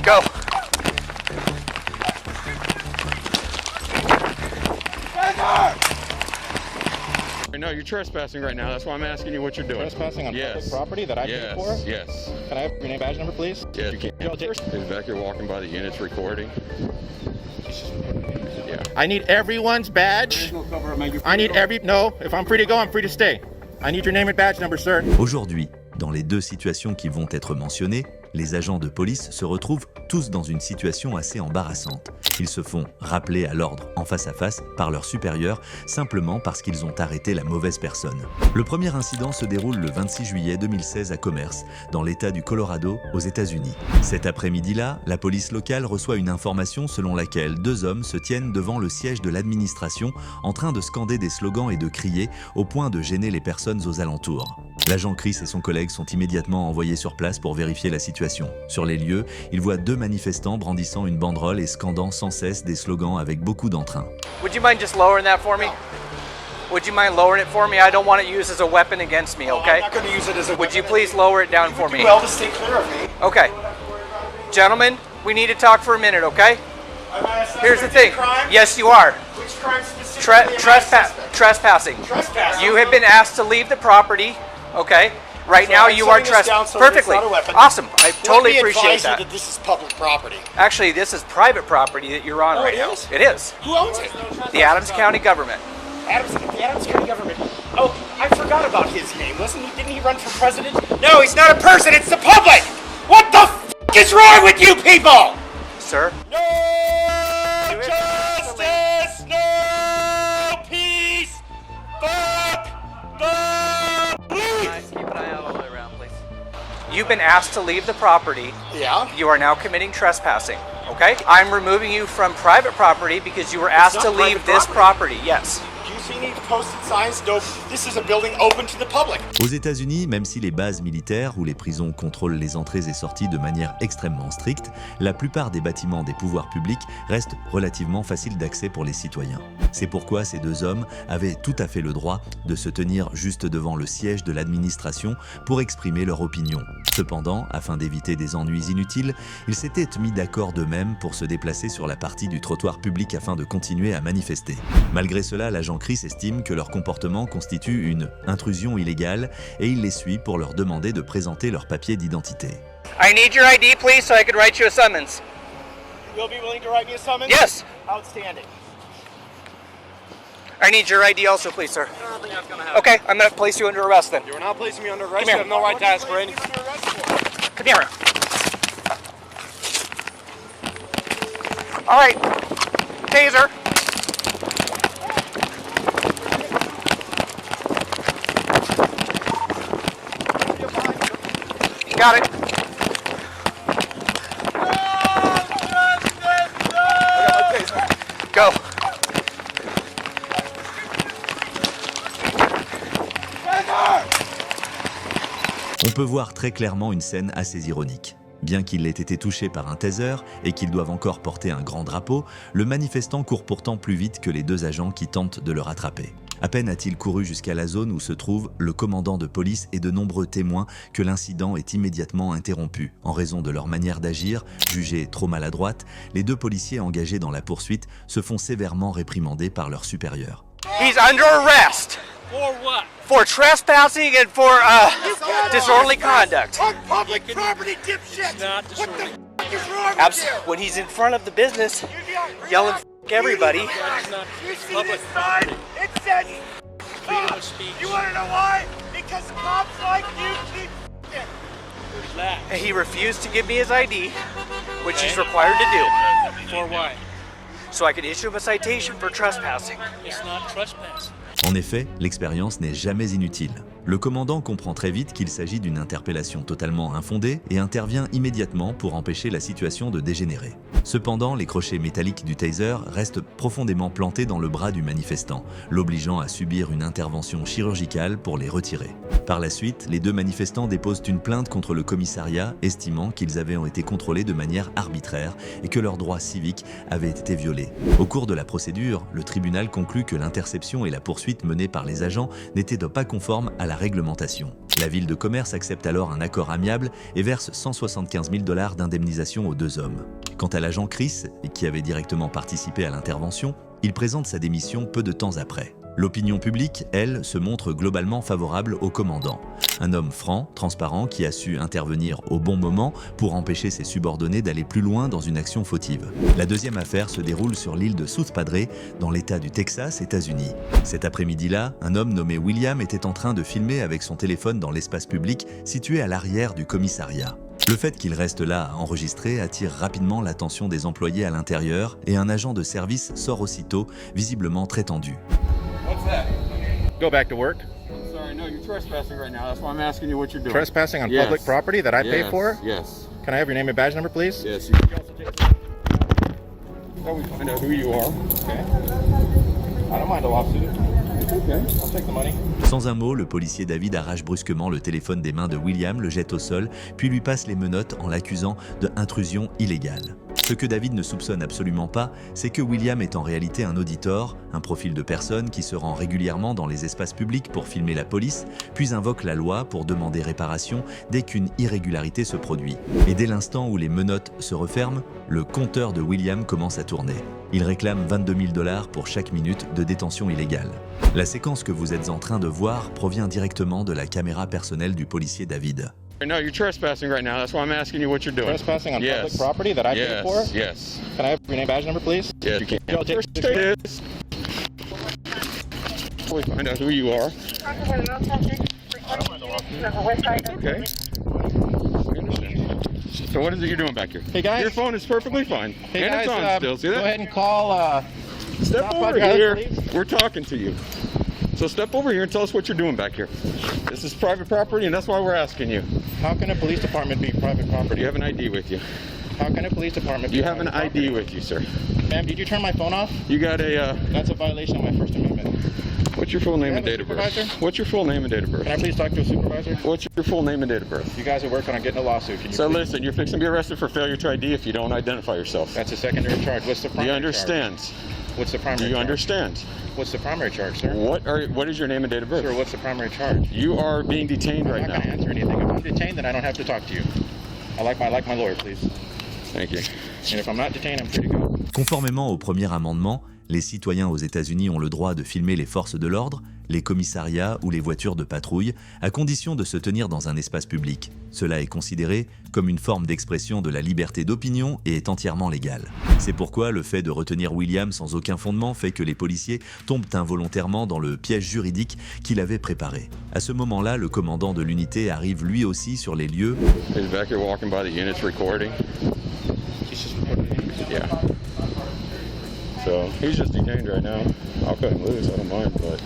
Go. No, you're trespassing right now. That's why I'm asking you what you're doing. Trespassing on public property that I paid for? Yes. Can I have your name, badge number, please? Yes. You can't. He's back here walking by the units recording. Yeah. I need everyone's badge. No, if I'm free to go, I'm free to stay. I need your name and badge number, sir. Aujourd'hui, dans les deux situations qui vont être mentionnées, les agents de police se retrouvent tous dans une situation assez embarrassante. Ils se font rappeler à l'ordre en face à face par leurs supérieurs simplement parce qu'ils ont arrêté la mauvaise personne. Le premier incident se déroule le 26 juillet 2016 à Commerce, dans l'État du Colorado, aux États-Unis. Cet après-midi-là, la police locale reçoit une information selon laquelle deux hommes se tiennent devant le siège de l'administration en train de scander des slogans et de crier au point de gêner les personnes aux alentours. L'agent Chris et son collègue sont immédiatement envoyés sur place pour vérifier la situation. Sur les lieux, ils voient deux manifestants brandissant une banderole et scandant sans cesse des slogans avec beaucoup d'entrain. Would you mind just lowering that for me? Would you mind lowering it for me? I don't want it used as a weapon against me, okay? I'm not going to use it as a weapon. Would you please lower it down for me? Well, to stay clear of me. Okay. Gentlemen, we need to talk for a minute, okay? Here's the thing. Yes, you are. Which crime specifically Trespassing. Trespassing. You have been asked to leave the property, okay? Right now you are trespassing. Perfectly. Awesome. I totally appreciate that. That this is public property. Actually, this is private property that you're on right now. It is. Who owns it? The Adams County government. The Adams County government. Oh, I forgot about his name. Didn't he run for president? No, he's not a person. It's the public. What the f*** is wrong with you people? Sir? No justice, no peace. Fuck the police. Keep an eye out all the way around, please. You've been asked to leave the property. Yeah. You are now committing trespassing, okay? I'm removing you from private property because you were asked to leave this property. Yes. Do you see any posted signs? No, this is a building open to the public. Aux États-Unis, même si les bases militaires ou les prisons contrôlent les entrées et sorties de manière extrêmement stricte, la plupart des bâtiments des pouvoirs publics restent relativement faciles d'accès pour les citoyens. C'est pourquoi ces deux hommes avaient tout à fait le droit de se tenir juste devant le siège de l'administration pour exprimer leur opinion. Cependant, afin d'éviter des ennuis inutiles, ils s'étaient mis d'accord d'eux-mêmes pour se déplacer sur la partie du trottoir public afin de continuer à manifester. Malgré cela, l'agent Chris estime que leur comportement constitue une intrusion illégale et il les suit pour leur demander de présenter leur papier d'identité. I need your ID, please, so I could write you a summons. You'll be willing to write me a summons? Yes. Outstanding. I need your ID also, please, sir. Okay, I'm going to place you under arrest then. You're not placing me under arrest. Come here. You have no right to ask for anything. Come here. All right. Taser. You got it. Go. On peut voir très clairement une scène assez ironique. Bien qu'il ait été touché par un taser et qu'ils doivent encore porter un grand drapeau, le manifestant court pourtant plus vite que les deux agents qui tentent de le rattraper. À peine a-t-il couru jusqu'à la zone où se trouve le commandant de police et de nombreux témoins que l'incident est immédiatement interrompu. En raison de leur manière d'agir, jugée trop maladroite, les deux policiers engagés dans la poursuite se font sévèrement réprimander par leurs supérieurs. He's under arrest. For what? For trespassing and for disorderly conduct. On public property, dipshit! What the f*** is wrong with you? When he's in front of the business, yelling f*** everybody. You see this sign? It says freedom of speech. You wanna know why? Because cops like you keep f***ing. He refused to give me his ID, which he's required to do. For what? So I could issue him a citation for trespassing. It's not trespassing. En effet, l'expérience n'est jamais inutile. Le commandant comprend très vite qu'il s'agit d'une interpellation totalement infondée et intervient immédiatement pour empêcher la situation de dégénérer. Cependant, les crochets métalliques du taser restent profondément plantés dans le bras du manifestant, l'obligeant à subir une intervention chirurgicale pour les retirer. Par la suite, les deux manifestants déposent une plainte contre le commissariat, estimant qu'ils avaient été contrôlés de manière arbitraire et que leurs droits civiques avaient été violés. Au cours de la procédure, le tribunal conclut que l'interception et la poursuite menée par les agents n'étaient pas conformes à la réglementation. La ville de commerce accepte alors un accord amiable et verse 175 000 $ d'indemnisation aux deux hommes. Quant à l'agent Chris, qui avait directement participé à l'intervention, il présente sa démission peu de temps après. L'opinion publique, elle, se montre globalement favorable au commandant. Un homme franc, transparent, qui a su intervenir au bon moment pour empêcher ses subordonnés d'aller plus loin dans une action fautive. La deuxième affaire se déroule sur l'île de South Padre, dans l'État du Texas, États-Unis. Cet après-midi-là, un homme nommé William était en train de filmer avec son téléphone dans l'espace public situé à l'arrière du commissariat. Le fait qu'il reste là à enregistrer attire rapidement l'attention des employés à l'intérieur et un agent de service sort aussitôt, visiblement très tendu. What's that? Go back to work. Sorry, no, you're trespassing right now. That's why I'm asking you what you're doing. Trespassing on Yes. public property that I pay Yes, for? Yes. Can I have your name and badge number, please? Yes. So we find out who you are. Okay. I don't mind a lawsuit. Okay. I'll take the money. Sans un mot, le policier David arrache brusquement le téléphone des mains de William, le jette au sol, puis lui passe les menottes en l'accusant d'intrusion illégale. Ce que David ne soupçonne absolument pas, c'est que William est en réalité un auditor, un profil de personne qui se rend régulièrement dans les espaces publics pour filmer la police, puis invoque la loi pour demander réparation dès qu'une irrégularité se produit. Et dès l'instant où les menottes se referment, le compteur de William commence à tourner. Il réclame 22 000 $ pour chaque minute de détention illégale. La séquence que vous êtes en train de voir provient directement de la caméra personnelle du policier David. No, you're trespassing right now. That's why I'm asking you what you're doing. Trespassing on Yes. public property that I pay for? Yes. Can I have your name and badge number, please? Yes. You can't. First it is. We find out who you are. Okay. I understand. So what is it you're doing back here? Hey, guys. Your phone is perfectly fine. Hey and guys, it's on still. See go that? ahead and call. Step Stop over by, here. please. We're talking to you. So step over here and tell us what you're doing back here. This is private property, and that's why we're asking you. How can a police department be private Do property? you have an ID with you? How can a police department be You have an private ID property? with you, sir. Ma'am, did you turn my phone off? You got a, That's a violation of my First Amendment. what's your full name You and have a date of birth? supervisor? What's your full name and date of birth? Can I please talk to a supervisor? What's your full name and date of birth? You guys are working on getting a lawsuit. Can you So please? listen, you're fixing to be arrested for failure to ID if you don't identify yourself. That's a secondary charge. What's the Do primary you understand? charge? What's the Do primary you charge? understand? What's the primary charge, sir? What is your name and date of birth? Sir, what's the primary charge? You are being detained I'm right not going to now. answer anything. If I'm detained, then I don't have to talk to you. I like my lawyer, please. Thank you. And if I'm not detained, I'm free to go. Conformément au premier amendement, les citoyens aux États-Unis ont le droit de filmer les forces de l'ordre, les commissariats ou les voitures de patrouille, à condition de se tenir dans un espace public. Cela est considéré comme une forme d'expression de la liberté d'opinion et est entièrement légal. C'est pourquoi le fait de retenir William sans aucun fondement fait que les policiers tombent involontairement dans le piège juridique qu'il avait préparé. À ce moment-là, le commandant de l'unité arrive lui aussi sur les lieux. He's back here walking by the units recording. Yeah. So he's just detained right now. I'll cut him loose. I don't mind, but.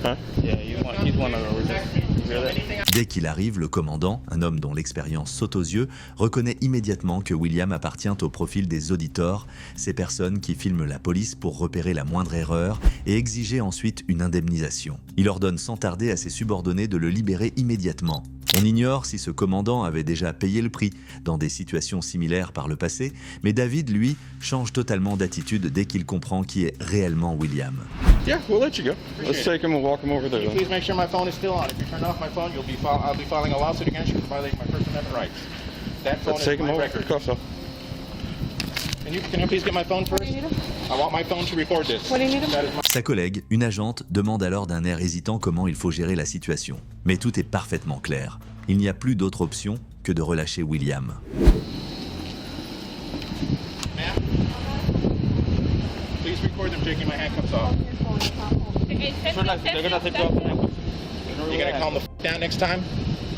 Huh? Yeah, he's one of the really. Dès qu'il arrive, le commandant, un homme dont l'expérience saute aux yeux, reconnaît immédiatement que William appartient au profil des auditors, ces personnes qui filment la police pour repérer la moindre erreur et exiger ensuite une indemnisation. Il ordonne sans tarder à ses subordonnés de le libérer immédiatement. On ignore si ce commandant avait déjà payé le prix dans des situations similaires par le passé, mais David, lui, change totalement d'attitude dès qu'il comprend qui est réellement William. Yeah, we'll let you go. Let's take him and walk him over there. Please make sure my phone is still on. If you turn off my phone, I'll be filing a lawsuit against you for violating my First Amendment rights. That phone Let's is take him my over. record. Cuffs off. Can you please get my phone first? I want my phone to record this. What do you need him? That is my... Sa collègue, une agente, demande alors d'un air hésitant comment il faut gérer la situation. Mais tout est parfaitement clair. Il n'y a plus d'autre option que de relâcher William. Ma'am, please record them taking my handcuffs off. They're gonna take off the handcuffs. You gonna calm the down next time?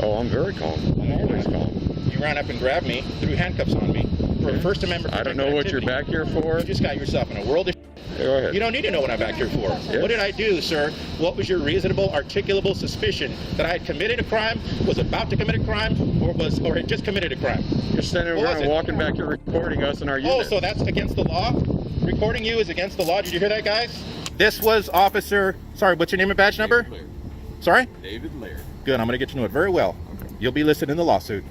Oh, I'm very calm. I'm always calm. You ran up and grabbed me, threw handcuffs on me for a First Amendment. I don't know what you're back here for. You just got yourself in a world of. Go ahead. You don't need to know what I'm back here for. Yeah. What did I do, sir? What was your reasonable, articulable suspicion that I had committed a crime, was about to commit a crime, or had just committed a crime? You're standing What was around it? walking back here recording us in our Oh, unit. so that's against the law? Recording you is against the law. Did you hear that, guys? This was Officer. Sorry, what's your name and badge number? Sorry? David Laird. Good. I'm going to get to know it very well. You'll be listed in the lawsuit.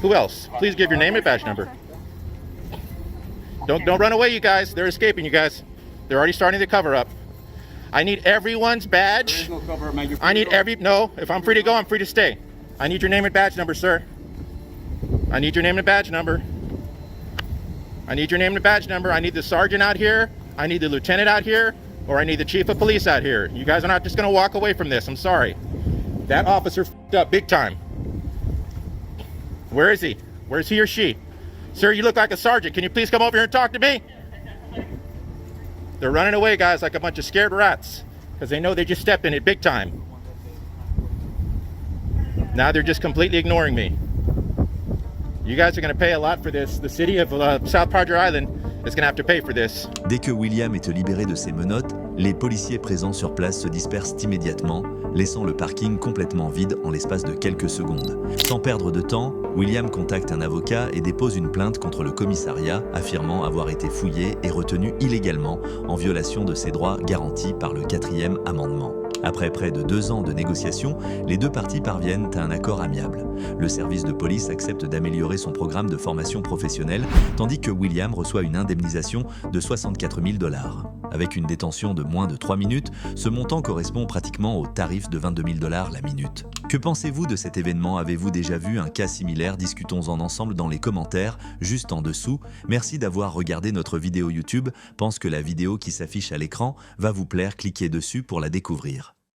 Who else? Please give your name and badge number. Don't run away, you guys. They're escaping, you guys. They're already starting the cover up. I need everyone's badge. I need no, if I'm free to go, I'm free to stay. I need your name and badge number, sir. I need your name and badge number. I need your name and badge number. I need the sergeant out here. I need the lieutenant out here. Or I need the chief of police out here. You guys are not just gonna walk away from this. I'm sorry. That officer f***ed up big time. Where is he? Where's he or she? Sir, you look like a sergeant. Can you please come over here and talk to me? They're running away, guys, like a bunch of scared rats. Because they know they just stepped in it big time. Now they're just completely ignoring me. You guys are going to pay a lot for this. The city of South Padre Island is going to have to pay for this. Dès que William est libéré de ses menottes, les policiers présents sur place se dispersent immédiatement, laissant le parking complètement vide en l'espace de quelques secondes. Sans perdre de temps, William contacte un avocat et dépose une plainte contre le commissariat, affirmant avoir été fouillé et retenu illégalement en violation de ses droits garantis par le 4e amendement. Après près de 2 ans de négociations, les deux parties parviennent à un accord amiable. Le service de police accepte d'améliorer son programme de formation professionnelle, tandis que William reçoit une indemnisation de 64 000 $. Avec une détention de moins de 3 minutes, ce montant correspond pratiquement au tarif de 22 000 $ la minute. Que pensez-vous de cet événement? Avez-vous déjà vu un cas similaire? Discutons-en ensemble dans les commentaires, juste en dessous. Merci d'avoir regardé notre vidéo YouTube. Pense que la vidéo qui s'affiche à l'écran va vous plaire, cliquez dessus pour la découvrir.